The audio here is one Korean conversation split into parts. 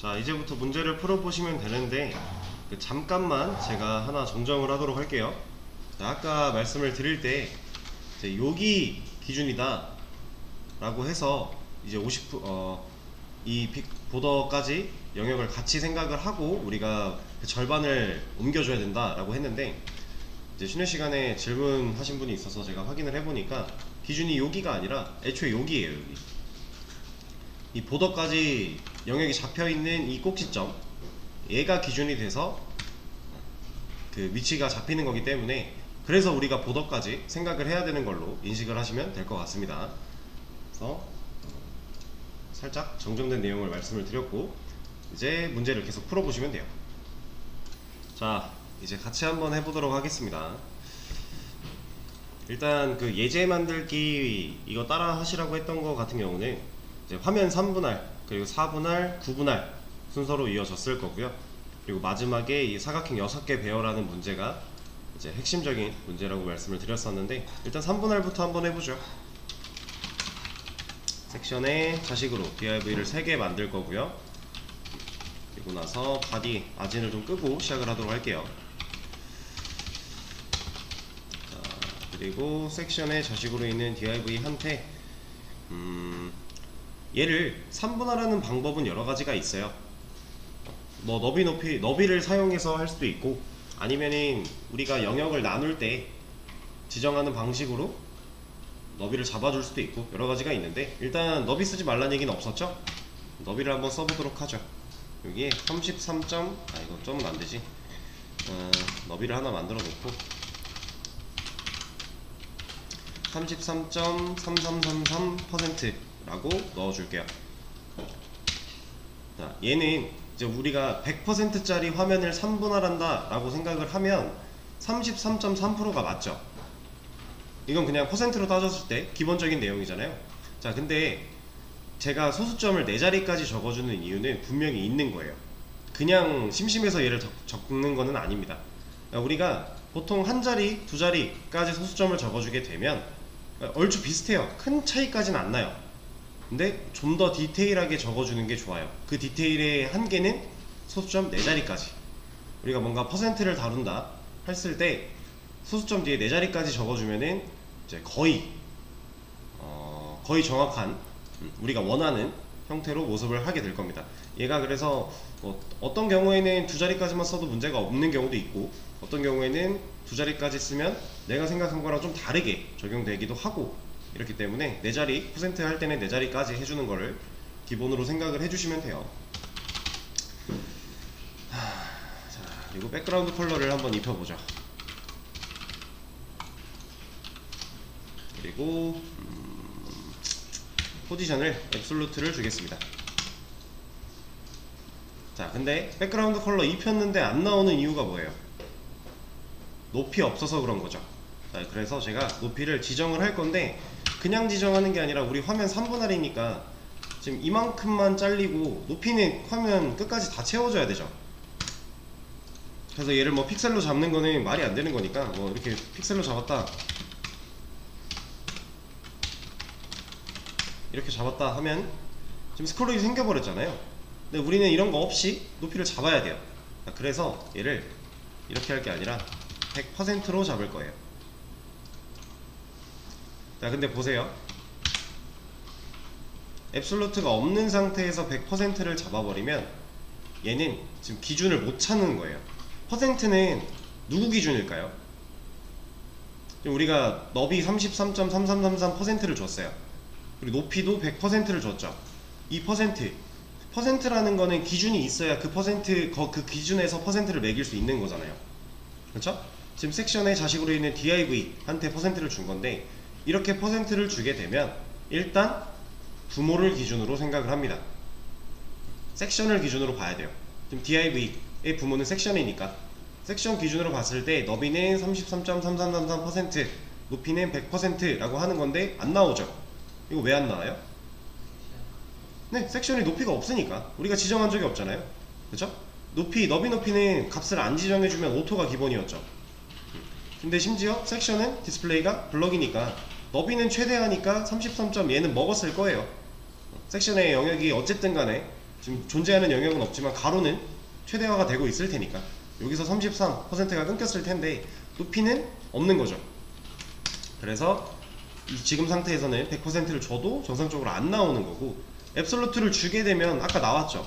자, 이제부터 문제를 풀어보시면 되는데 잠깐만 제가 하나 정정을 하도록 할게요. 자, 아까 말씀을 드릴 때 이제 여기 기준이다 라고 해서 이제 이 빅 보더까지 영역을 같이 생각을 하고 우리가 그 절반을 옮겨줘야 된다 라고 했는데, 이제 쉬는 시간에 질문하신 분이 있어서 제가 확인을 해보니까 기준이 여기가 아니라 애초에 여기에요. 여기 이 보더까지 영역이 잡혀있는 이 꼭지점, 얘가 기준이 돼서 그 위치가 잡히는 거기 때문에, 그래서 우리가 보더까지 생각을 해야 되는 걸로 인식을 하시면 될 것 같습니다. 그래서 살짝 정정된 내용을 말씀을 드렸고, 이제 문제를 계속 풀어보시면 돼요. 자, 이제 같이 한번 해보도록 하겠습니다. 일단 그 예제 만들기 이거 따라 하시라고 했던 거 같은 경우는 이제 화면 3분할 그리고 4분할 9분할 순서로 이어졌을 거고요. 그리고 마지막에 이 사각형 6개 배열하는 문제가 이제 핵심적인 문제라고 말씀을 드렸었는데, 일단 3분할부터 한번 해보죠. 섹션에 자식으로 DIV를 3개 만들 거고요. 그리고 나서 바디 마진을 좀 끄고 시작을 하도록 할게요. 자, 그리고 섹션에 자식으로 있는 DIV 한테 얘를 3분할하는 방법은 여러 가지가 있어요. 뭐 너비를 사용해서 할 수도 있고, 아니면은 우리가 영역을 나눌 때 지정하는 방식으로 너비를 잡아줄 수도 있고, 여러 가지가 있는데, 일단 너비 쓰지 말라는 얘기는 없었죠? 너비를 한번 써보도록 하죠. 여기에 33. 이거 점은 안되지. 너비를 하나 만들어 놓고 33.3333% 라고 넣어줄게요. 자, 얘는 이제 우리가 100% 짜리 화면을 3분할한다 라고 생각을 하면 33.3%가 맞죠. 이건 그냥 퍼센트로 따졌을 때 기본적인 내용이잖아요. 자, 근데 제가 소수점을 4자리까지 적어주는 이유는 분명히 있는 거예요. 그냥 심심해서 얘를 적는 거는 아닙니다. 우리가 보통 1자리, 2자리까지 소수점을 적어주게 되면 얼추 비슷해요. 큰 차이까지는 안 나요. 근데 좀 더 디테일하게 적어주는 게 좋아요. 그 디테일의 한계는 소수점 4자리까지. 우리가 뭔가 퍼센트를 다룬다 했을 때 소수점 뒤에 4자리까지 적어주면은 이제 거의 정확한 우리가 원하는 형태로 모습을 하게 될 겁니다. 얘가 그래서 어떤 경우에는 2자리까지만 써도 문제가 없는 경우도 있고, 어떤 경우에는 2자리까지 쓰면 내가 생각한 거랑 좀 다르게 적용되기도 하고, 이렇기 때문에 4자리 퍼센트 할 때는 4자리까지 해주는 거를 기본으로 생각을 해주시면 돼요. 자, 그리고 백그라운드 컬러를 한번 입혀보죠. 그리고 포지션을 앱솔루트를 주겠습니다. 자, 근데 백그라운드 컬러 입혔는데 안 나오는 이유가 뭐예요? 높이 없어서 그런 거죠. 자, 그래서 제가 높이를 지정을 할 건데, 그냥 지정하는 게 아니라 우리 화면 3분할이니까 지금 이만큼만 잘리고 높이는 화면 끝까지 다 채워줘야 되죠. 그래서 얘를 뭐 픽셀로 잡는 거는 말이 안 되는 거니까, 뭐 이렇게 픽셀로 잡았다, 이렇게 잡았다 하면 지금 스크롤이 생겨버렸잖아요. 근데 우리는 이런 거 없이 높이를 잡아야 돼요. 그래서 얘를 이렇게 할 게 아니라 100%로 잡을 거예요. 자, 근데 보세요. 앱솔루트가 없는 상태에서 100%를 잡아버리면 얘는 지금 기준을 못 찾는 거예요. 퍼센트는 누구 기준일까요? 우리가 너비 33.3333%를 줬어요. 그리고 높이도 100%를 줬죠. 이 퍼센트라는 거는 기준이 있어야 그 기준에서 퍼센트를 매길 수 있는 거잖아요. 그렇죠? 지금 섹션에 자식으로 있는 div 한테 퍼센트를 준 건데, 이렇게 퍼센트를 주게 되면 일단 부모를 기준으로 생각을 합니다. 섹션을 기준으로 봐야 돼요. 지금 div의 부모는 섹션이니까 섹션 기준으로 봤을 때 너비는 33.3333%, 높이는 100%라고 하는 건데 안 나오죠. 이거 왜 안 나와요? 네, 섹션이 높이가 없으니까. 우리가 지정한 적이 없잖아요. 그쵸? 너비 높이는 값을 안 지정해주면 오토가 기본이었죠. 근데 심지어 섹션은 디스플레이가 블럭이니까 너비는 최대하니까 33점 얘는 먹었을 거예요. 섹션의 영역이 어쨌든 간에 지금 존재하는 영역은 없지만 가로는 최대화가 되고 있을 테니까 여기서 33%가 끊겼을 텐데 높이는 없는 거죠. 그래서 지금 상태에서는 100%를 줘도 정상적으로 안 나오는 거고, 앱솔루트를 주게 되면 아까 나왔죠.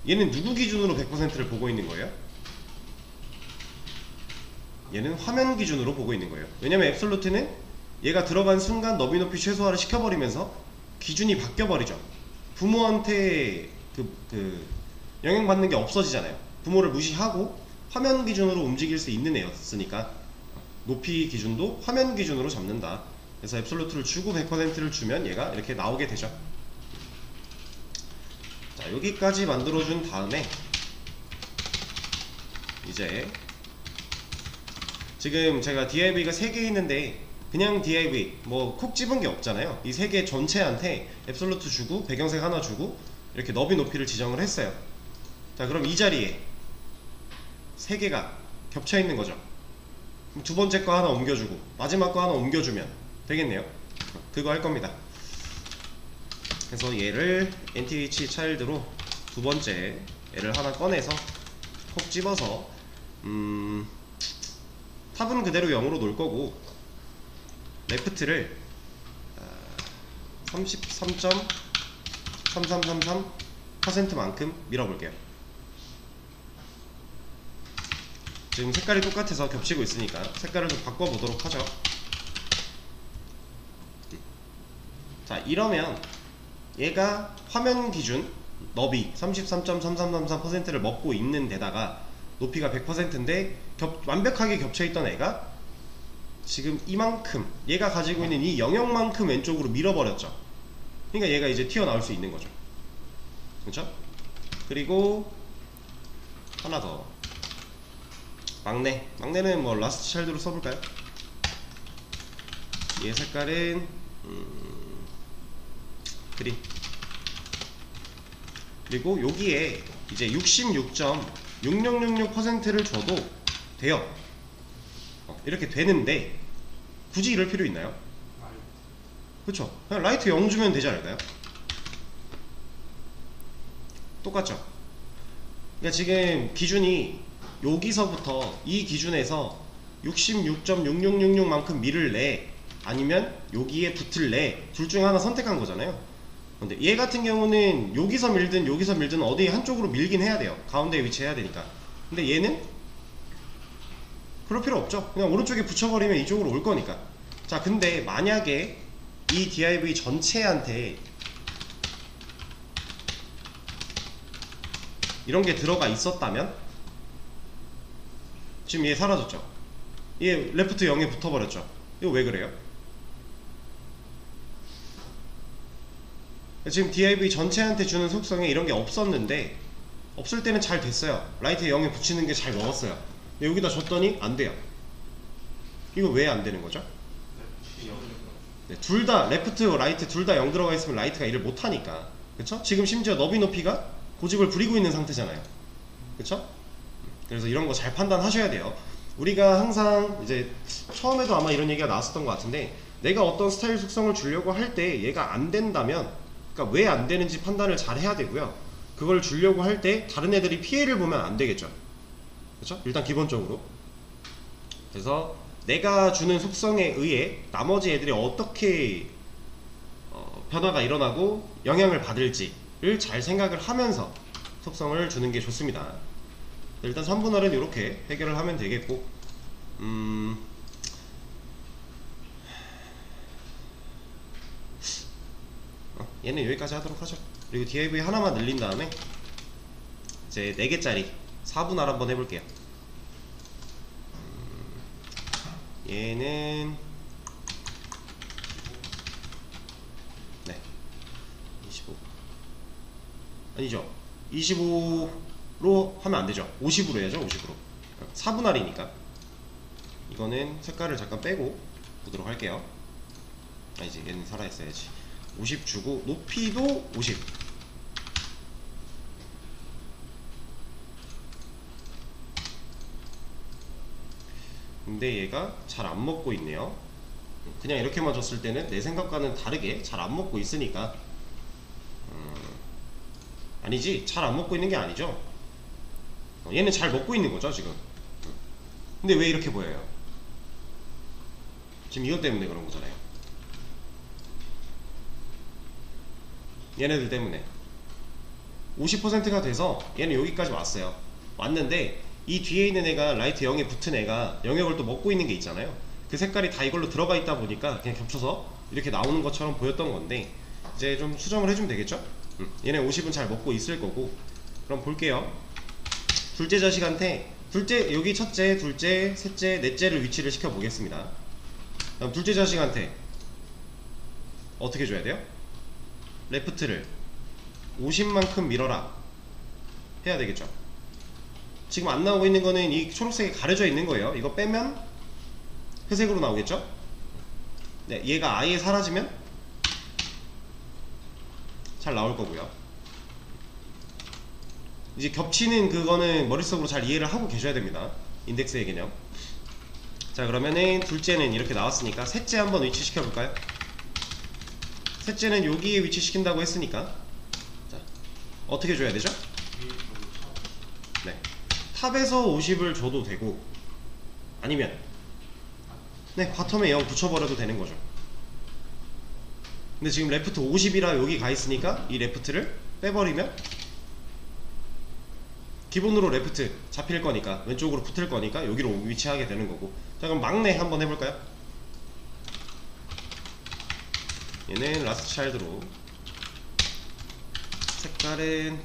얘는 누구 기준으로 100%를 보고 있는 거예요? 얘는 화면 기준으로 보고 있는 거예요. 왜냐면 앱솔루트는 얘가 들어간 순간 너비 높이 최소화를 시켜버리면서 기준이 바뀌어버리죠. 부모한테 영향받는 게 없어지잖아요. 부모를 무시하고 화면 기준으로 움직일 수 있는 애였으니까 높이 기준도 화면 기준으로 잡는다. 그래서 앱솔루트를 주고 100%를 주면 얘가 이렇게 나오게 되죠. 자, 여기까지 만들어준 다음에 이제 지금 제가 DIV가 3개 있는데 그냥 DIV 뭐 콕 집은 게 없잖아요. 이 3개 전체한테 앱솔루트 주고 배경색 하나 주고 이렇게 너비 높이를 지정을 했어요. 자, 그럼 이 자리에 3개가 겹쳐 있는 거죠. 그럼 두 번째 거 하나 옮겨주고 마지막 거 하나 옮겨주면 되겠네요. 그거 할 겁니다. 그래서 얘를 nth child로 두 번째 얘를 하나 꺼내서 콕 집어서 탑은 그대로 0으로 놓을 거고 레프트를 33.3333%만큼 밀어볼게요. 지금 색깔이 똑같아서 겹치고 있으니까 색깔을 좀 바꿔보도록 하죠. 자, 이러면 얘가 화면 기준 너비 33.3333%를 먹고 있는 데다가 높이가 100%인데 완벽하게 겹쳐있던 애가 지금 이만큼, 얘가 가지고 있는 이 영역만큼 왼쪽으로 밀어버렸죠. 그러니까 얘가 이제 튀어나올 수 있는 거죠. 그렇죠? 그리고 하나 더, 막내는 뭐 라스트 차일드로 써볼까요? 얘 색깔은 그린. 그리고 여기에 이제 66.6666%를 줘도 돼요. 이렇게 되는데 굳이 이럴 필요 있나요? 그쵸? 그냥 라이트 0 주면 되지 않을까요? 똑같죠? 그러니까 지금 기준이 여기서부터 이 기준에서 66.6666만큼 밀을래 아니면 여기에 붙을래 둘 중에 하나 선택한 거잖아요. 근데 얘 같은 경우는 여기서 밀든 어디 한쪽으로 밀긴 해야 돼요. 가운데에 위치해야 되니까. 근데 얘는 그럴 필요 없죠. 그냥 오른쪽에 붙여버리면 이쪽으로 올 거니까. 자, 근데 만약에 이 DIV 전체한테 이런 게 들어가 있었다면 지금 얘 사라졌죠. 얘 레프트 0에 붙어버렸죠. 이거 왜 그래요? 지금 DIV 전체한테 주는 속성에 이런 게 없었는데 없을 때는 잘 됐어요. 라이트 0에 붙이는 게 잘 먹었어요. 근데 여기다 줬더니 안 돼요. 이거 왜 안 되는 거죠? 네, 둘 다 레프트, 라이트 둘 다 0 들어가 있으면 라이트가 일을 못 하니까. 그쵸? 지금 심지어 너비 높이가 고집을 부리고 있는 상태잖아요. 그쵸? 그래서 이런 거 잘 판단하셔야 돼요. 우리가 항상 이제 처음에도 아마 이런 얘기가 나왔었던 것 같은데 내가 어떤 스타일 속성을 주려고 할 때 얘가 안 된다면, 그러니까 왜 안 되는지 판단을 잘 해야 되고요. 그걸 주려고 할 때 다른 애들이 피해를 보면 안 되겠죠. 그렇죠? 일단 기본적으로. 그래서 내가 주는 속성에 의해 나머지 애들이 어떻게 변화가 일어나고 영향을 받을지를 잘 생각을 하면서 속성을 주는 게 좋습니다. 일단 3분할은 이렇게 해결을 하면 되겠고, 얘는 여기까지 하도록 하죠. 그리고 DIV 하나만 늘린 다음에 이제 4개짜리 4분할 한번 해볼게요. 얘는 네 25 아니죠, 25로 하면 안되죠. 50으로 해야죠. 50으로 4분할이니까 이거는 색깔을 잠깐 빼고 보도록 할게요. 아니지, 얘는 살아있어야지. 50 주고 높이도 50. 근데 얘가 잘 안 먹고 있네요. 그냥 이렇게만 줬을 때는 내 생각과는 다르게 잘 안 먹고 있으니까 아니지, 잘 안 먹고 있는 게 아니죠. 얘는 잘 먹고 있는 거죠 지금. 근데 왜 이렇게 보여요? 지금 이것 때문에 그런 거잖아요. 얘네들 때문에 50%가 돼서 얘는 여기까지 왔어요. 왔는데 이 뒤에 있는 애가 라이트 0에 붙은 애가 영역을 또 먹고 있는 게 있잖아요. 그 색깔이 다 이걸로 들어가 있다 보니까 그냥 겹쳐서 이렇게 나오는 것처럼 보였던 건데, 이제 좀 수정을 해주면 되겠죠? 얘네 50은 잘 먹고 있을 거고. 그럼 볼게요. 둘째 자식한테, 둘째, 여기 첫째, 둘째, 셋째, 넷째를 위치를 시켜 보겠습니다. 그럼 둘째 자식한테 어떻게 줘야 돼요? 레프트를 50만큼 밀어라 해야 되겠죠. 지금 안 나오고 있는 거는 이 초록색에 가려져 있는 거예요. 이거 빼면 회색으로 나오겠죠. 네, 얘가 아예 사라지면 잘 나올 거고요. 이제 겹치는 그거는 머릿속으로 잘 이해를 하고 계셔야 됩니다. 인덱스의 개념. 자, 그러면은 둘째는 이렇게 나왔으니까 셋째 한번 위치시켜 볼까요? 셋째는 여기에 위치시킨다고 했으니까, 자, 어떻게 줘야 되죠? 네, 탑에서 50을 줘도 되고, 아니면 네, 바텀에 0 붙여버려도 되는 거죠. 근데 지금 레프트 50이라 여기 가 있으니까 이 레프트를 빼버리면 기본으로 레프트 잡힐 거니까, 왼쪽으로 붙을 거니까 여기로 위치하게 되는 거고. 자, 그럼 막내 한번 해볼까요? 얘는 라스트 차일드로, 색깔은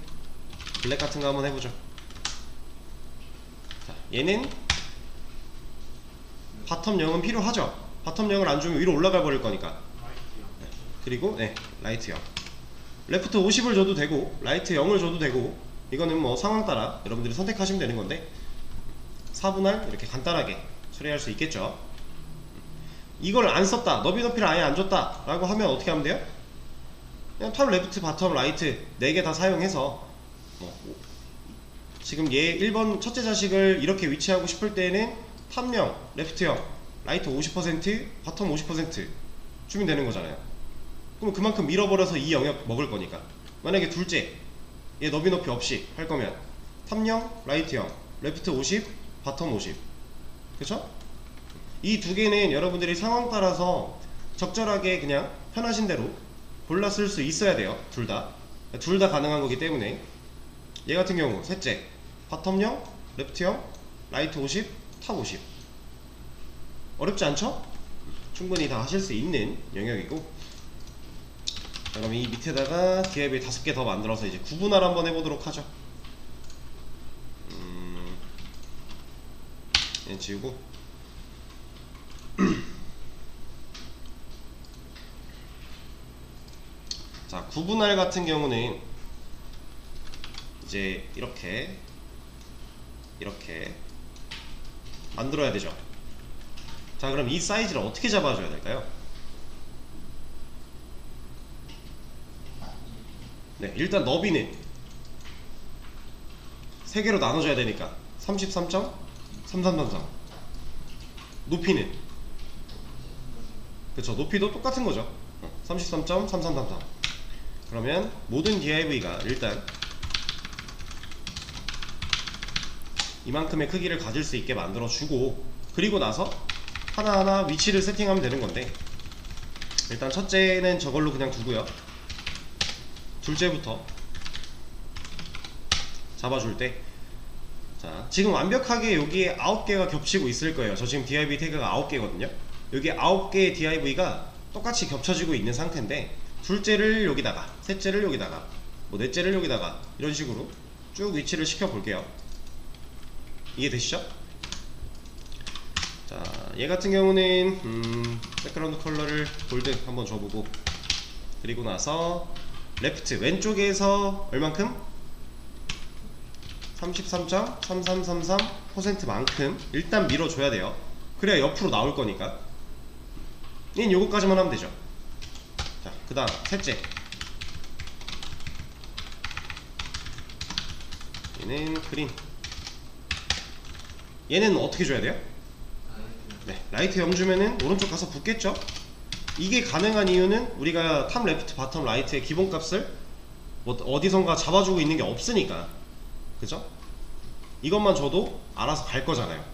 블랙 같은 거 한번 해보죠. 자, 얘는 바텀 0은 필요하죠. 바텀 0을 안 주면 위로 올라가 버릴 거니까. 네. 그리고 네, 라이트 0. 레프트 50을 줘도 되고 라이트 0을 줘도 되고, 이거는 뭐 상황 따라 여러분들이 선택하시면 되는 건데, 4분할 이렇게 간단하게 처리할 수 있겠죠. 이걸 안 썼다, 너비너피를 아예 안 줬다 라고 하면 어떻게 하면 돼요? 그냥 탑, 레프트, 바텀, 라이트 4개 다 사용해서, 지금 얘 1번 첫째 자식을 이렇게 위치하고 싶을 때는 탑 0, 레프트 0, 라이트 50%, 바텀 50% 주면 되는 거잖아요. 그럼 그만큼 밀어버려서 이 영역 먹을 거니까. 만약에 둘째, 얘 너비너피 없이 할 거면 탑 0, 라이트 0, 레프트 50, 바텀 50. 그쵸? 이 두 개는 여러분들이 상황 따라서 적절하게 그냥 편하신 대로 골라 쓸 수 있어야 돼요. 둘 다 가능한 거기 때문에. 얘 같은 경우 셋째, 바텀 0, 레프트 0, 라이트 50, 탑 50. 어렵지 않죠? 충분히 다 하실 수 있는 영역이고. 자, 그럼 이 밑에다가 DIV 5개 더 만들어서 이제 구분할 한번 해보도록 하죠. 얘 지우고 자, 구분할 같은 경우는 이제 이렇게 만들어야 되죠. 자, 그럼 이 사이즈를 어떻게 잡아줘야 될까요? 네, 일단 너비는 3개로 나눠줘야 되니까 33.3333. 높이는, 그쵸, 높이도 똑같은 거죠. 33.3333. 그러면 모든 DIV가 일단 이만큼의 크기를 가질 수 있게 만들어 주고, 그리고 나서 하나하나 위치를 세팅하면 되는 건데, 일단 첫째는 저걸로 그냥 두고요. 둘째부터 잡아줄 때, 자, 지금 완벽하게 여기에 9개가 겹치고 있을 거예요. 저 지금 DIV 태그가 9개거든요 여기 9개의 DIV가 똑같이 겹쳐지고 있는 상태인데, 둘째를 여기다가, 셋째를 여기다가, 뭐 넷째를 여기다가 이런 식으로 쭉 위치를 시켜 볼게요. 이해되시죠? 자, 얘 같은 경우는 백그라운드 컬러를 골드 한번 줘보고, 그리고 나서 레프트 왼쪽에서 얼만큼? 33.3333% 만큼 일단 밀어줘야 돼요. 그래야 옆으로 나올 거니까. 얘는 요거까지만 하면 되죠. 자, 그 다음 셋째, 얘는 그린. 얘는 어떻게 줘야 돼요? 네, 라이트 0 주면은 오른쪽 가서 붙겠죠. 이게 가능한 이유는 우리가 탑, 레프트, 바텀, 라이트의 기본값을 뭐 어디선가 잡아주고 있는 게 없으니까. 그죠? 이것만 줘도 알아서 갈 거잖아요.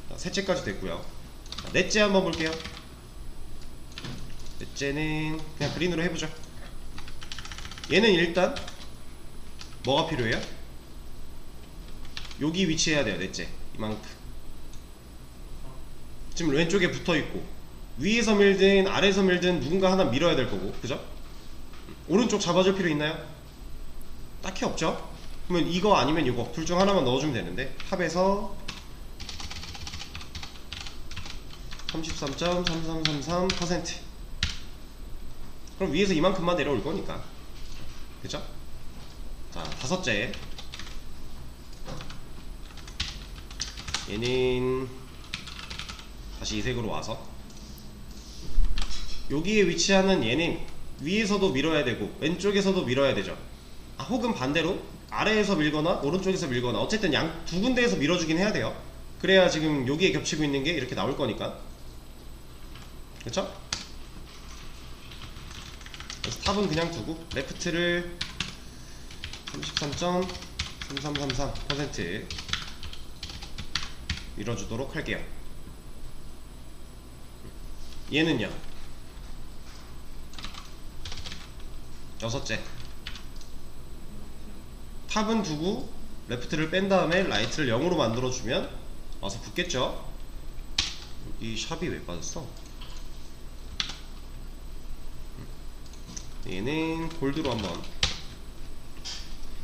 자, 셋째까지 됐고요. 자, 넷째 한번 볼게요. 넷째는 그냥 그린으로 해보죠. 얘는 일단 뭐가 필요해요? 여기 위치해야 돼요. 넷째 이만큼. 지금 왼쪽에 붙어있고 위에서 밀든 아래에서 밀든 누군가 하나 밀어야 될 거고, 그죠? 오른쪽 잡아줄 필요 있나요? 딱히 없죠? 그러면 이거 아니면 이거 둘 중 하나만 넣어주면 되는데, 탑에서 33.3333% 그럼 위에서 이만큼만 내려올 거니까, 그죠? 자, 다섯째. 얘는 다시 이 색으로 와서 여기에 위치하는 얘는 위에서도 밀어야 되고 왼쪽에서도 밀어야 되죠. 혹은 반대로 아래에서 밀거나 오른쪽에서 밀거나 어쨌든 양 두 군데에서 밀어주긴 해야 돼요. 그래야 지금 여기에 겹치고 있는 게 이렇게 나올 거니까. 그쵸? 그래서 탑은 그냥 두고 레프트를 33.3333% 밀어주도록 할게요. 얘는요, 여섯째. 탑은 두고 레프트를 뺀 다음에 라이트를 0으로 만들어주면 와서 붙겠죠? 이 샵이 왜 빠졌어? 얘는 골드로 한번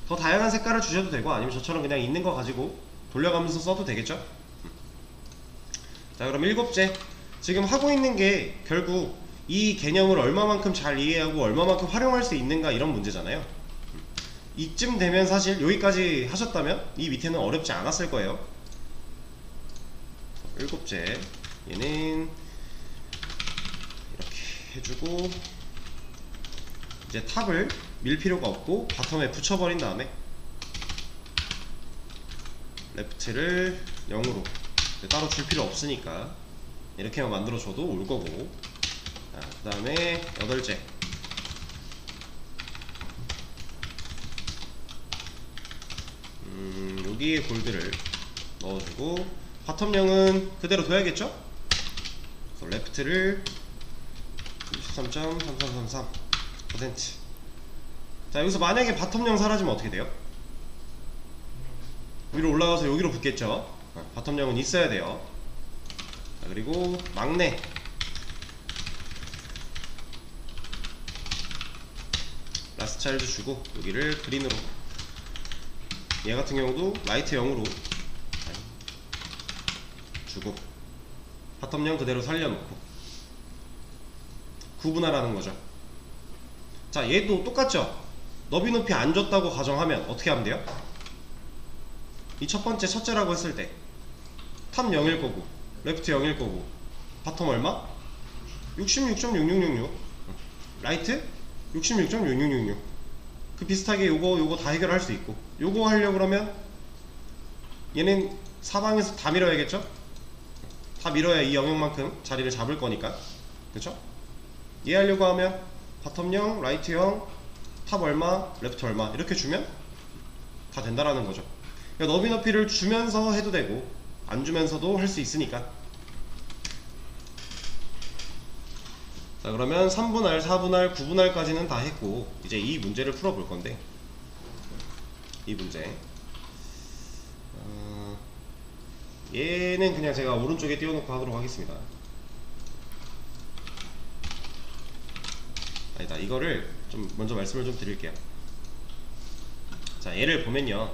더 다양한 색깔을 주셔도 되고 아니면 저처럼 그냥 있는 거 가지고 돌려가면서 써도 되겠죠? 자, 그럼 일곱째. 지금 하고 있는 게 결국 이 개념을 얼마만큼 잘 이해하고 얼마만큼 활용할 수 있는가 이런 문제잖아요. 이쯤 되면 사실 여기까지 하셨다면 이 밑에는 어렵지 않았을 거예요. 일곱째. 얘는 이렇게 해주고 이제 탑을 밀 필요가 없고 바텀에 붙여버린 다음에 레프트를 0으로 따로 줄 필요 없으니까 이렇게만 만들어줘도 올 거고. 그 다음에 여덟째. 여기에 골드를 넣어주고 바텀 0은 그대로 둬야겠죠? 그래서 레프트를 63.3333%. 자, 여기서 만약에 바텀 0 사라지면 어떻게 돼요? 위로 올라가서 여기로 붙겠죠? 바텀 0은 있어야 돼요. 자, 그리고 막내. 라스트 차일드 주고 여기를 그린으로, 얘 같은 경우도 라이트 0으로 주고 바텀 0 그대로 살려놓고 구분하라는 거죠. 자, 얘도 똑같죠? 너비 높이 안 줬다고 가정하면 어떻게 하면 돼요? 이 첫 번째 첫째라고 했을 때 탑 0일 거고 레프트 0일 거고 바텀 얼마? 66.6666 라이트 66.6666. 그 비슷하게 요거 다 해결할 수 있고, 요거 하려고 그러면 얘는 사방에서 다 밀어야겠죠? 다 밀어야 이 영역만큼 자리를 잡을 거니까, 그쵸? 얘 하려고 하면 바텀 0, 라이트 0, 탑 얼마, 레프트 얼마 이렇게 주면 다 된다라는 거죠. 그러니까 너비 높이를 주면서 해도 되고 안 주면서도 할 수 있으니까. 자, 그러면 3분할, 4분할, 9분할까지는 다 했고 이제 이 문제를 풀어볼 건데, 이 문제 얘는 그냥 제가 오른쪽에 띄워놓고 하도록 하겠습니다. 아니다, 이거를 좀 먼저 말씀을 좀 드릴게요. 자, 얘를 보면요,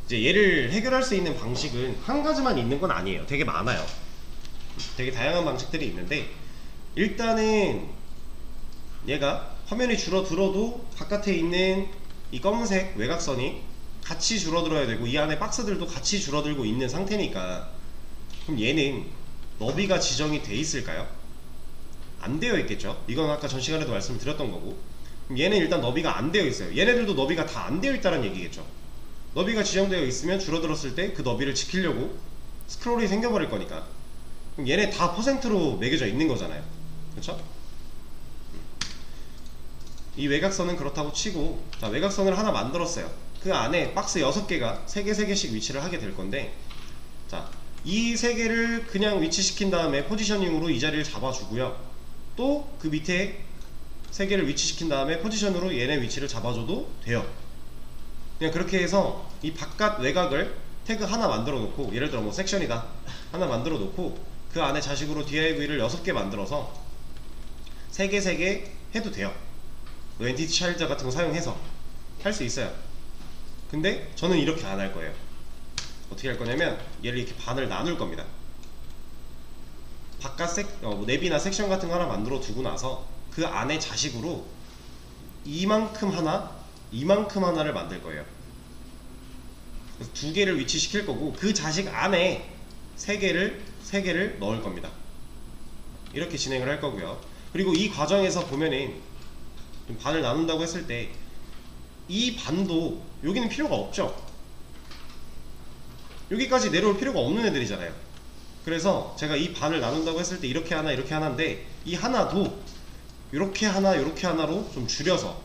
이제 얘를 해결할 수 있는 방식은 한 가지만 있는 건 아니에요. 되게 많아요. 되게 다양한 방식들이 있는데, 일단은 얘가 화면이 줄어들어도 바깥에 있는 이 검은색 외곽선이 같이 줄어들어야 되고 이 안에 박스들도 같이 줄어들고 있는 상태니까, 그럼 얘는 너비가 지정이 돼 있을까요? 안 되어 있겠죠? 이건 아까 전 시간에도 말씀드렸던 거고. 그럼 얘는 일단 너비가 안 되어 있어요. 얘네들도 너비가 다 안 되어 있다는 얘기겠죠. 너비가 지정되어 있으면 줄어들었을 때 그 너비를 지키려고 스크롤이 생겨버릴 거니까, 그럼 얘네 다 퍼센트로 매겨져 있는 거잖아요. 그쵸? 이 외곽선은 그렇다고 치고, 자, 외곽선을 하나 만들었어요. 그 안에 박스 6개가 3개 3개씩 위치를 하게 될 건데, 자, 이 3개를 그냥 위치시킨 다음에 포지셔닝으로 이 자리를 잡아주고요. 또 그 밑에 3개를 위치시킨 다음에 포지션으로 얘네 위치를 잡아줘도 돼요. 그냥 그렇게 해서 이 바깥 외곽을 태그 하나 만들어 놓고, 예를 들어 뭐 섹션이다 하나 만들어 놓고, 그 안에 자식으로 div를 6개 만들어서 3개 3개 해도 돼요. 뭐 엔티티 차일드 같은 거 사용해서 할 수 있어요. 근데 저는 이렇게 안 할 거예요. 어떻게 할 거냐면 얘를 이렇게 반을 나눌 겁니다. 바깥 랩이나 섹션 같은 거 하나 만들어 두고 나서 그 안에 자식으로 이만큼 하나, 이만큼 하나를 만들 거예요. 그래서 2개를 위치시킬 거고, 그 자식 안에 3개를 넣을 겁니다. 이렇게 진행을 할 거고요. 그리고 이 과정에서 보면은 반을 나눈다고 했을 때 이 반도 여기는 필요가 없죠. 여기까지 내려올 필요가 없는 애들이잖아요. 그래서 제가 이 반을 나눈다고 했을 때 이렇게 하나 이렇게 하나인데, 이 하나도 이렇게 하나 이렇게 하나로 좀 줄여서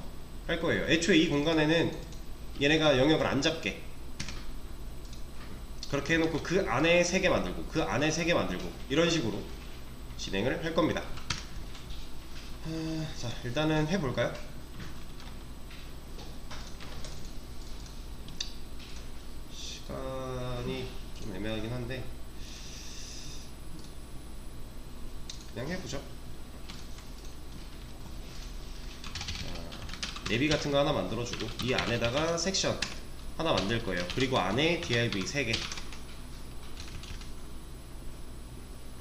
할 거예요. 애초에 이 공간에는 얘네가 영역을 안 잡게 그렇게 해놓고 그 안에 3개 만들고 그 안에 3개 만들고 이런 식으로 진행을 할 겁니다. 자, 일단은 해볼까요? 시간이 좀 애매하긴 한데 그냥 해보죠. 내비 같은 거 하나 만들어주고, 이 안에다가 섹션 하나 만들 거예요. 그리고 안에 div 3개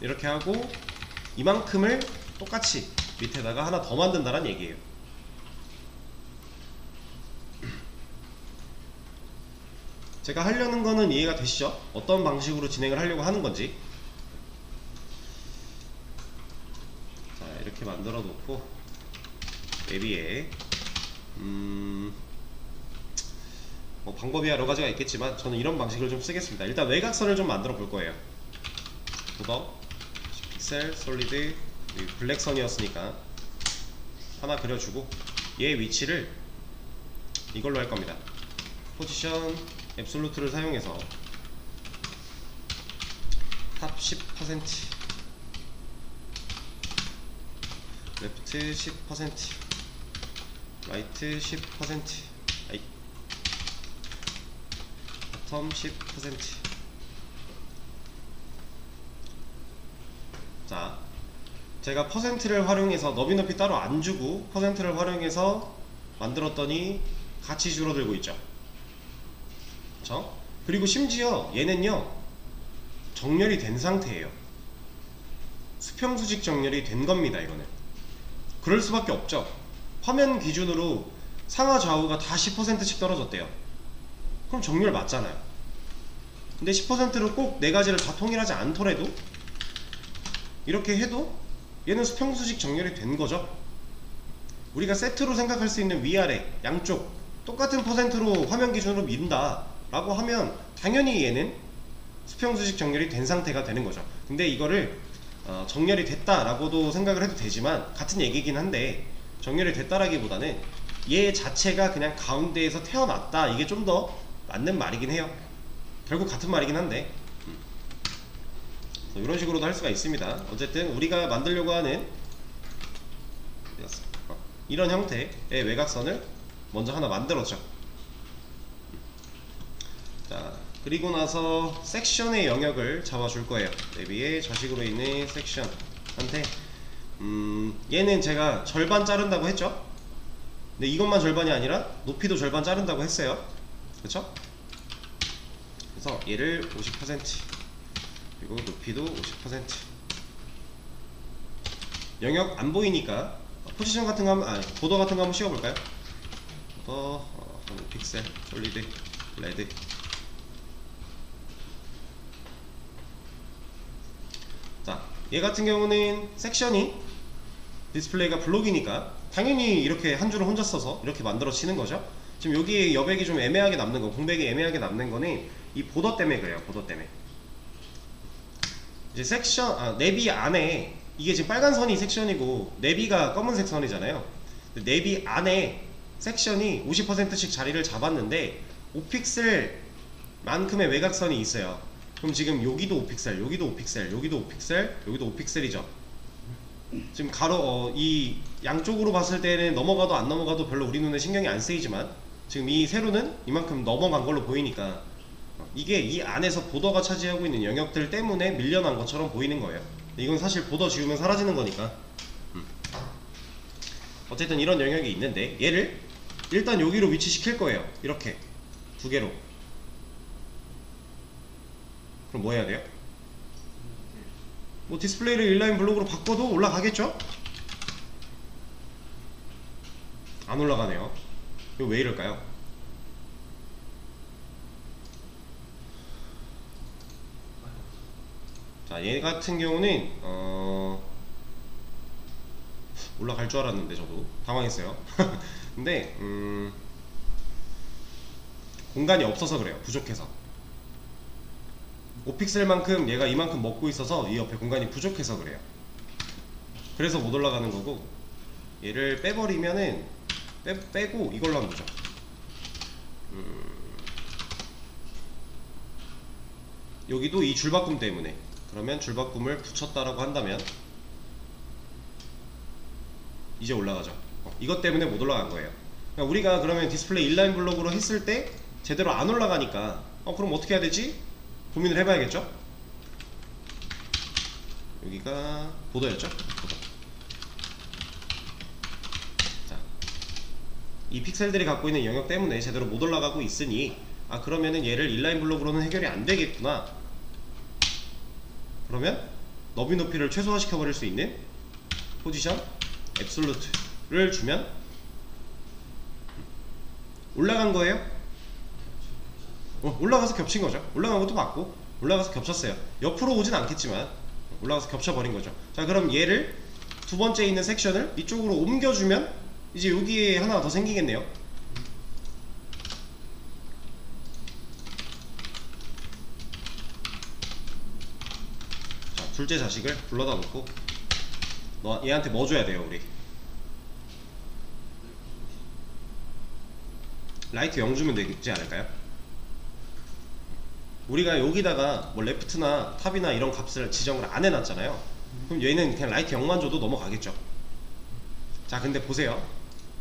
이렇게 하고, 이만큼을 똑같이 밑에다가 하나 더 만든다는 얘기예요. 제가 하려는 거는 이해가 되시죠? 어떤 방식으로 진행을 하려고 하는 건지. 자, 이렇게 만들어 놓고 내비에 뭐 방법이 여러 가지가 있겠지만 저는 이런 방식을 좀 쓰겠습니다. 일단 외곽선을 좀 만들어 볼 거예요. 도덕, 픽셀, 솔리드, 블랙선이었으니까 하나 그려주고, 얘 위치를 이걸로 할 겁니다. 포지션 앱솔루트를 사용해서 탑 10%, 레프트 10%, 라이트 10%, 바텀 10%. 자, 제가 퍼센트를 활용해서 너비 높이 따로 안 주고 퍼센트를 활용해서 만들었더니 같이 줄어들고 있죠. 그쵸? 그리고 심지어 얘는요 정렬이 된 상태예요. 수평수직 정렬이 된 겁니다. 이거는 그럴 수밖에 없죠. 화면 기준으로 상하 좌우가 다 10%씩 떨어졌대요. 그럼 정렬 맞잖아요. 근데 10%로 꼭 4가지를 다 통일하지 않더라도 이렇게 해도 얘는 수평수직 정렬이 된 거죠. 우리가 세트로 생각할 수 있는 위아래 양쪽 똑같은 퍼센트로 화면 기준으로 민다 라고 하면 당연히 얘는 수평수직 정렬이 된 상태가 되는 거죠. 근데 이거를 정렬이 됐다 라고도 생각을 해도 되지만 같은 얘기긴 한데, 정렬이 됐다라기보다는 얘 자체가 그냥 가운데에서 태어났다, 이게 좀 더 맞는 말이긴 해요. 결국 같은 말이긴 한데 이런 식으로도 할 수가 있습니다. 어쨌든 우리가 만들려고 하는 이런 형태의 외곽선을 먼저 하나 만들었죠. 자, 그리고 나서 섹션의 영역을 잡아줄 거예요. 내비에 좌식으로 있는 섹션한테 얘는 제가 절반 자른다고 했죠. 근데 이것만 절반이 아니라 높이도 절반 자른다고 했어요. 그쵸? 그래서 얘를 50%, 그리고 높이도 50%. 영역 안 보이니까 포지션 같은 거 한번, 보더 같은 거 한번 씌워볼까요? 보더, 픽셀, 솔리드, 레드. 자, 얘 같은 경우는 섹션이 디스플레이가 블록이니까 당연히 이렇게 한 줄을 혼자 써서 이렇게 만들어지는 거죠. 지금 여기 여백이 좀 애매하게 남는 거, 공백이 애매하게 남는 거는 이 보더 때문에 그래요. 보더 때문에. 이제 섹션, 내비 안에 이게 지금 빨간 선이 섹션이고 내비가 검은색 선이잖아요. 내비 안에 섹션이 50%씩 자리를 잡았는데 5픽셀만큼의 외곽선이 있어요. 그럼 지금 여기도 5픽셀, 여기도 5픽셀, 여기도 5픽셀, 여기도 5픽셀이죠. 지금 이 양쪽으로 봤을 때는 넘어가도 안 넘어가도 별로 우리 눈에 신경이 안 쓰이지만 지금 이 세로는 이만큼 넘어간 걸로 보이니까 이게 이 안에서 보더가 차지하고 있는 영역들 때문에 밀려난 것처럼 보이는 거예요. 이건 사실 보더 지우면 사라지는 거니까. 어쨌든 이런 영역이 있는데 얘를 일단 여기로 위치시킬 거예요. 이렇게 두 개로. 그럼 뭐 해야 돼요? 뭐 디스플레이를 인라인 블록으로 바꿔도 올라가겠죠? 안 올라가네요. 이거 왜 이럴까요? 자, 얘 같은 경우는 올라갈 줄 알았는데 저도 당황했어요. 근데 공간이 없어서 그래요. 부족해서. 5픽셀만큼 얘가 이만큼 먹고 있어서 이 옆에 공간이 부족해서 그래요. 그래서 못 올라가는 거고, 얘를 빼버리면은 빼고 이걸로 한번 보죠. 여기도 이 줄바꿈 때문에, 그러면 줄바꿈을 붙였다라고 한다면 이제 올라가죠. 이것 때문에 못 올라간 거예요. 그러니까 우리가 그러면 디스플레이 인라인 블록으로 했을 때 제대로 안 올라가니까 그럼 어떻게 해야 되지? 고민을 해봐야겠죠? 여기가 보더였죠? 보더. 자, 이 픽셀들이 갖고 있는 영역 때문에 제대로 못 올라가고 있으니 그러면은 얘를 인라인 블록으로는 해결이 안 되겠구나. 그러면 너비 높이를 최소화시켜 버릴 수 있는 포지션 앱솔루트를 주면 올라간 거예요? 올라가서 겹친 거죠. 올라간 것도 맞고 올라가서 겹쳤어요. 옆으로 오진 않겠지만 올라가서 겹쳐버린 거죠. 자, 그럼 얘를 두 번째 있는 섹션을 이쪽으로 옮겨주면 이제 여기에 하나 더 생기겠네요. 자, 둘째 자식을 불러다 놓고 얘한테 뭐 줘야 돼요? 우리 라이트 0 주면 되지 않을까요? 우리가 여기다가 뭐 레프트나 탑이나 이런 값을 지정을 안 해놨잖아요. 그럼 얘는 그냥 라이트 0만 줘도 넘어가겠죠. 자, 근데 보세요.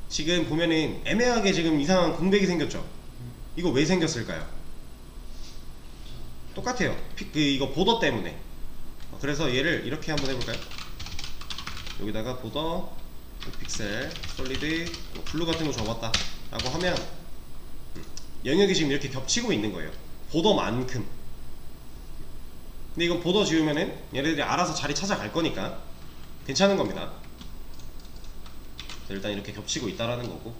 지금 보면은 애매하게 지금 이상한 공백이 생겼죠. 이거 왜 생겼을까요? 똑같아요. 이거 보더 때문에. 그래서 얘를 이렇게 한번 해볼까요? 여기다가 보더 픽셀 솔리드 블루 같은 거 줘봤다 라고 하면 영역이 지금 이렇게 겹치고 있는 거예요. 보더만큼. 근데 이건 보더 지우면은 얘네들이 알아서 자리 찾아갈 거니까 괜찮은 겁니다. 일단 이렇게 겹치고 있다라는 거고.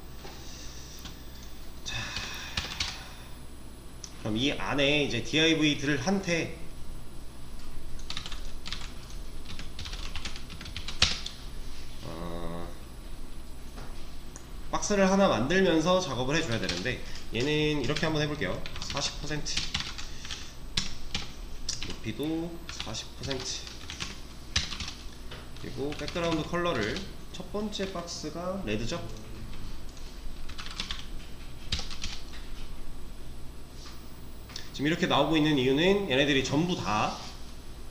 자, 그럼 이 안에 이제 div들을 한테 박스를 하나 만들면서 작업을 해줘야 되는데 얘는 이렇게 한번 해볼게요. 40% 높이도 40% 그리고 백그라운드 컬러를 첫 번째 박스가 레드죠? 지금 이렇게 나오고 있는 이유는 얘네들이 전부 다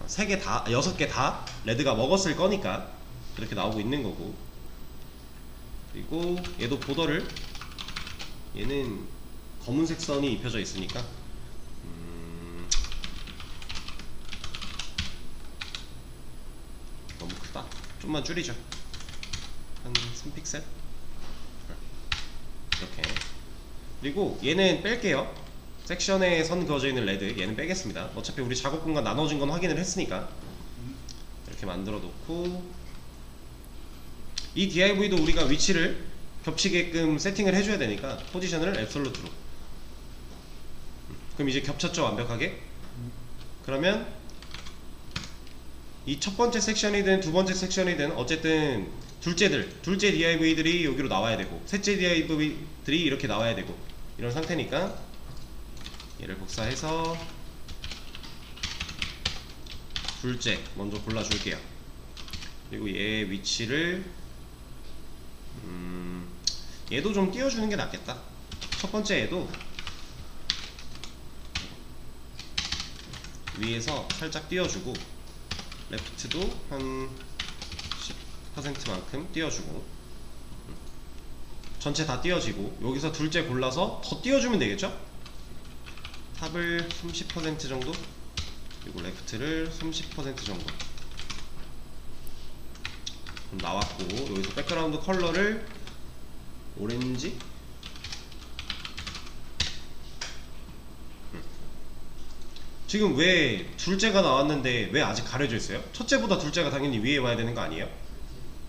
3개 다 6개 다 레드가 먹었을 거니까 이렇게 나오고 있는 거고, 그리고 얘도 보더를 얘는 검은색 선이 입혀져 있으니까 너무 크다. 좀만 줄이죠. 한 3픽셀 이렇게. 그리고 얘는 뺄게요. 섹션에 선 그어져 있는 레드 얘는 빼겠습니다. 어차피 우리 작업 공간 나눠진 건 확인을 했으니까 이렇게 만들어 놓고, 이 div도 우리가 위치를 겹치게끔 세팅을 해줘야 되니까 포지션을 앱솔루트로. 그럼 이제 겹쳤죠, 완벽하게? 그러면 이 첫 번째 섹션이든 두 번째 섹션이든 어쨌든 둘째 div들이 여기로 나와야 되고 셋째 div들이 이렇게 나와야 되고 이런 상태니까 얘를 복사해서 둘째 먼저 골라줄게요. 그리고 얘 위치를 얘도 좀 띄워주는 게 낫겠다. 첫 번째 얘도 위에서 살짝 띄워주고, 레프트도 한 10%만큼 띄워주고, 전체 다 띄워지고, 여기서 둘째 골라서 더 띄워주면 되겠죠? 탑을 30% 정도, 그리고 레프트를 30% 정도. 그럼 나왔고, 여기서 백그라운드 컬러를 오렌지? 지금 왜 둘째가 나왔는데 왜 아직 가려져 있어요? 첫째보다 둘째가 당연히 위에 와야 되는 거 아니에요?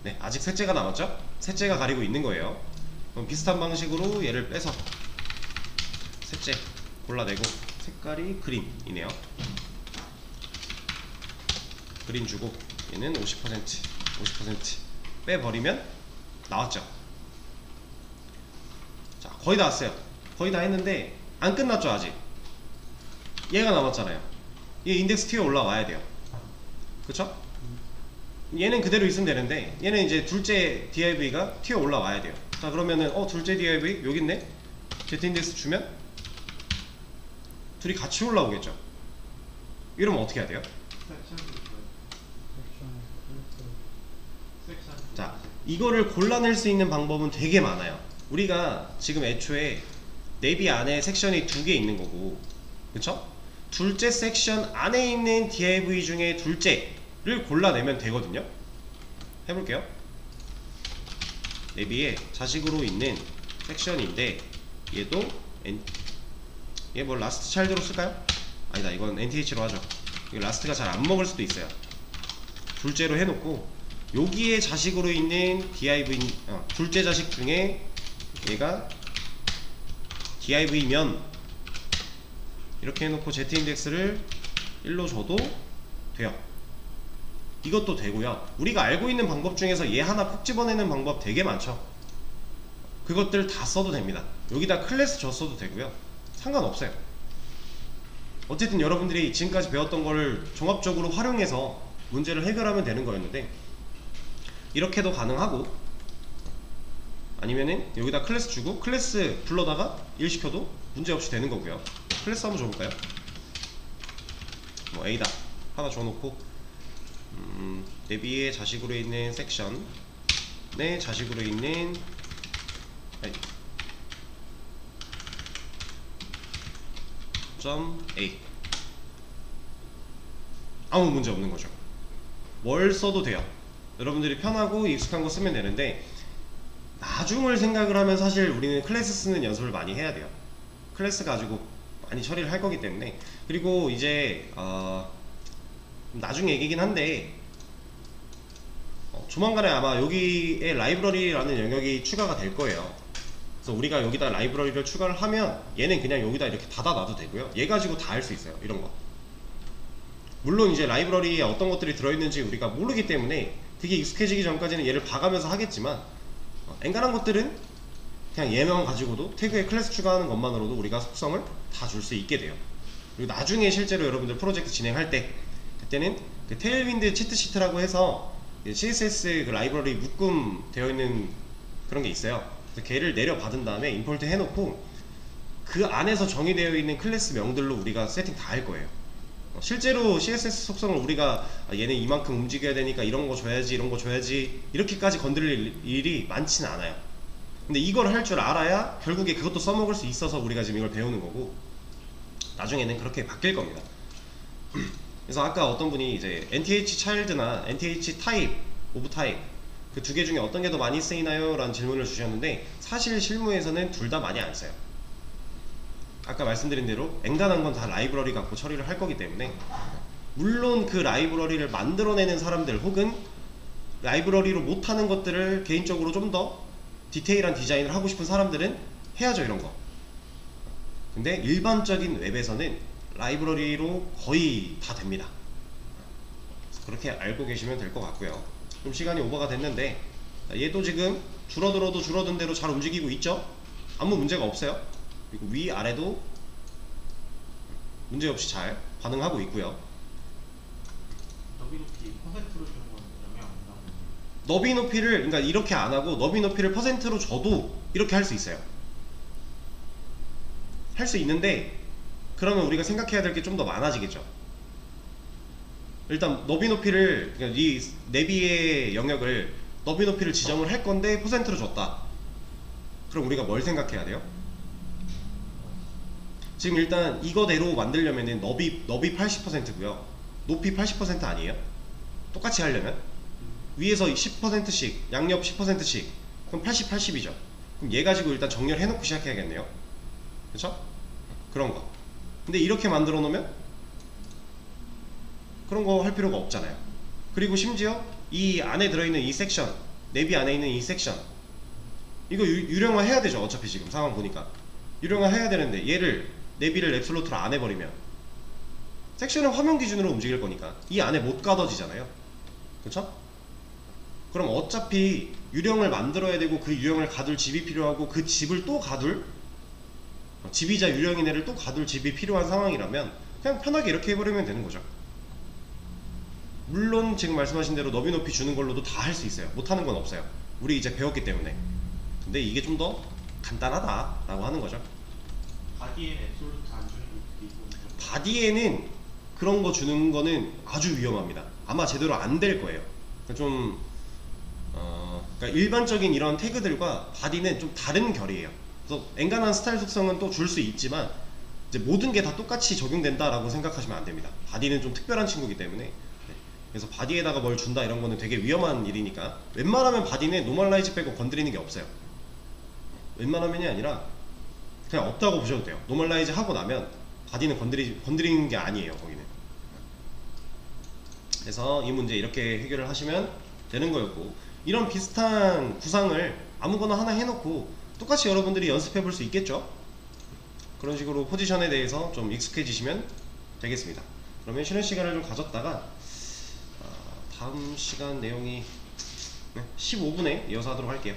네, 아직 셋째가 남았죠? 셋째가 가리고 있는 거예요. 그럼 비슷한 방식으로 얘를 빼서 셋째 골라내고, 색깔이 그린이네요. 그린 주고, 얘는 50% 빼버리면 나왔죠. 자, 거의 다 왔어요. 거의 다 했는데 안 끝났죠 아직. 얘가 남았잖아요. 얘 인덱스 티어 올라와야 돼요. 그쵸? 얘는 그대로 있으면 되는데, 얘는 이제 둘째 DIV가 티어 올라와야 돼요. 자, 그러면은 둘째 DIV 여기 있네? Z 인덱스 주면 둘이 같이 올라오겠죠. 이러면 어떻게 해야 돼요? 자, 이거를 골라낼 수 있는 방법은 되게 많아요. 우리가 지금 애초에 내비 안에 섹션이 두 개 있는 거고, 그쵸? 둘째 섹션 안에 있는 div 중에 둘째를 골라내면 되거든요. 해볼게요. 내비에 자식으로 있는 섹션인데, 얘도 얘 뭐 라스트 차일드로 쓸까요? 아니다, 이건 nth로 하죠. 이거 라스트가 잘 안 먹을 수도 있어요. 둘째로 해놓고, 여기에 자식으로 있는 div, 둘째 자식 중에 얘가 div면 이렇게 해놓고 z인덱스를 1로 줘도 돼요. 이것도 되고요. 우리가 알고 있는 방법 중에서 얘 하나 콕 집어내는 방법 되게 많죠. 그것들 다 써도 됩니다. 여기다 클래스 줬어도 되고요. 상관없어요. 어쨌든 여러분들이 지금까지 배웠던 걸 종합적으로 활용해서 문제를 해결하면 되는 거였는데, 이렇게도 가능하고, 아니면은 여기다 클래스 주고 클래스 불러다가 일 시켜도 문제없이 되는 거고요. 클래스 한번 줘볼까요? 뭐 A다 하나 줘놓고, 내비의 자식으로 있는 섹션, 내 자식으로 있는 점 A, 아무 문제 없는 거죠. 뭘 써도 돼요. 여러분들이 편하고 익숙한 거 쓰면 되는데, 나중을 생각을 하면 사실 우리는 클래스 쓰는 연습을 많이 해야 돼요. 클래스 가지고 많이 처리를 할 거기 때문에. 그리고 이제 나중 얘기긴 한데, 조만간에 아마 여기에 라이브러리라는 영역이 추가가 될 거예요. 그래서 우리가 여기다 라이브러리를 추가를 하면 얘는 그냥 여기다 이렇게 닫아놔도 되고요. 얘 가지고 다 할 수 있어요. 이런 거. 물론 이제 라이브러리에 어떤 것들이 들어있는지 우리가 모르기 때문에 그게 익숙해지기 전까지는 얘를 봐가면서 하겠지만, 엔간한 것들은 그냥 얘만 가지고도 태그에 클래스 추가하는 것만으로도 우리가 속성을 다 줄 수 있게 돼요. 그리고 나중에 실제로 여러분들 프로젝트 진행할 때, 그때는 그 테일윈드 치트시트라고 해서 CSS 그 라이브러리 묶음 되어 있는 그런 게 있어요. 그래서 걔를 내려 받은 다음에 임포트 해놓고, 그 안에서 정의되어 있는 클래스 명들로 우리가 세팅 다 할 거예요. 실제로 CSS 속성을 우리가 얘는 이만큼 움직여야 되니까 이런 거 줘야지, 이런 거 줘야지, 이렇게까지 건드릴 일이 많지는 않아요. 근데 이걸 할 줄 알아야 결국에 그것도 써먹을 수 있어서 우리가 지금 이걸 배우는 거고, 나중에는 그렇게 바뀔 겁니다. 그래서 아까 어떤 분이 이제 nth child나 nth type, of type 그 두 개 중에 어떤 게 더 많이 쓰이나요? 라는 질문을 주셨는데, 사실 실무에서는 둘 다 많이 안 써요. 아까 말씀드린 대로 엔간한 건 다 라이브러리 갖고 처리를 할 거기 때문에, 물론 그 라이브러리를 만들어내는 사람들, 혹은 라이브러리로 못하는 것들을 개인적으로 좀 더 디테일한 디자인을 하고 싶은 사람들은 해야죠, 이런 거. 근데 일반적인 웹에서는 라이브러리로 거의 다 됩니다. 그렇게 알고 계시면 될 것 같고요. 좀 시간이 오버가 됐는데, 얘도 지금 줄어들어도 줄어든 대로 잘 움직이고 있죠? 아무 문제가 없어요. 그리고 위아래도 문제없이 잘 반응하고 있고요. 여기 퍼센트로 주는 건 영향 안 나오는데. 너비 높이를 그러니까 이렇게 안 하고 너비 높이를 퍼센트로 줘도 이렇게 할 수 있어요. 할 수 있는데 그러면 우리가 생각해야 될 게 좀 더 많아지겠죠. 일단 너비 높이를 그러니까 이 내비의 영역을 너비 높이를 지정을 할 건데 퍼센트로 줬다. 그럼 우리가 뭘 생각해야 돼요? 지금 일단 이거대로 만들려면은 너비 80%고요. 높이 80% 아니에요? 똑같이 하려면 위에서 10%씩 양옆 10%씩 그럼 80, 80이죠. 그럼 얘 가지고 일단 정렬해 놓고 시작해야겠네요. 그쵸? 그런 거. 근데 이렇게 만들어 놓으면 그런 거 할 필요가 없잖아요. 그리고 심지어 이 안에 들어있는 이 섹션, 내비 안에 있는 이 섹션, 이거 유령화 해야 되죠. 어차피 지금 상황 보니까 유령화 해야 되는데 얘를 내비를 앱솔루트로 안 해버리면 섹션은 화면 기준으로 움직일 거니까 이 안에 못 가둬지잖아요. 그쵸? 그럼 어차피 유령을 만들어야 되고 그 유령을 가둘 집이 필요하고 그 집을 또 가둘 집이자 유령인 애를 또 가둘 집이 필요한 상황이라면 그냥 편하게 이렇게 해버리면 되는 거죠. 물론 지금 말씀하신 대로 너비 높이 주는 걸로도 다 할 수 있어요. 못하는 건 없어요. 우리 이제 배웠기 때문에. 근데 이게 좀 더 간단하다 라고 하는 거죠. 바디에 앱솔루트 안 주는 것도 있고. 바디에는 그런 거 주는 거는 아주 위험합니다. 아마 제대로 안 될 거예요. 좀 그러니까 일반적인 이런 태그들과 바디는 좀 다른 결이에요. 그래서 엔간한 스타일 속성은 또 줄 수 있지만 이제 모든 게 다 똑같이 적용된다라고 생각하시면 안 됩니다. 바디는 좀 특별한 친구이기 때문에. 네. 그래서 바디에다가 뭘 준다 이런 거는 되게 위험한 일이니까 웬만하면 바디는 노멀라이즈 빼고 건드리는 게 없어요. 웬만하면이 아니라 그냥 없다고 보셔도 돼요. 노멀라이즈 하고 나면 바디는 건드리는 게 아니에요. 거기는. 그래서 이 문제 이렇게 해결을 하시면 되는 거였고, 이런 비슷한 구상을 아무거나 하나 해놓고 똑같이 여러분들이 연습해 볼 수 있겠죠. 그런 식으로 포지션에 대해서 좀 익숙해지시면 되겠습니다. 그러면 쉬는 시간을 좀 가졌다가 다음 시간 내용이 15분에 이어서 하도록 할게요.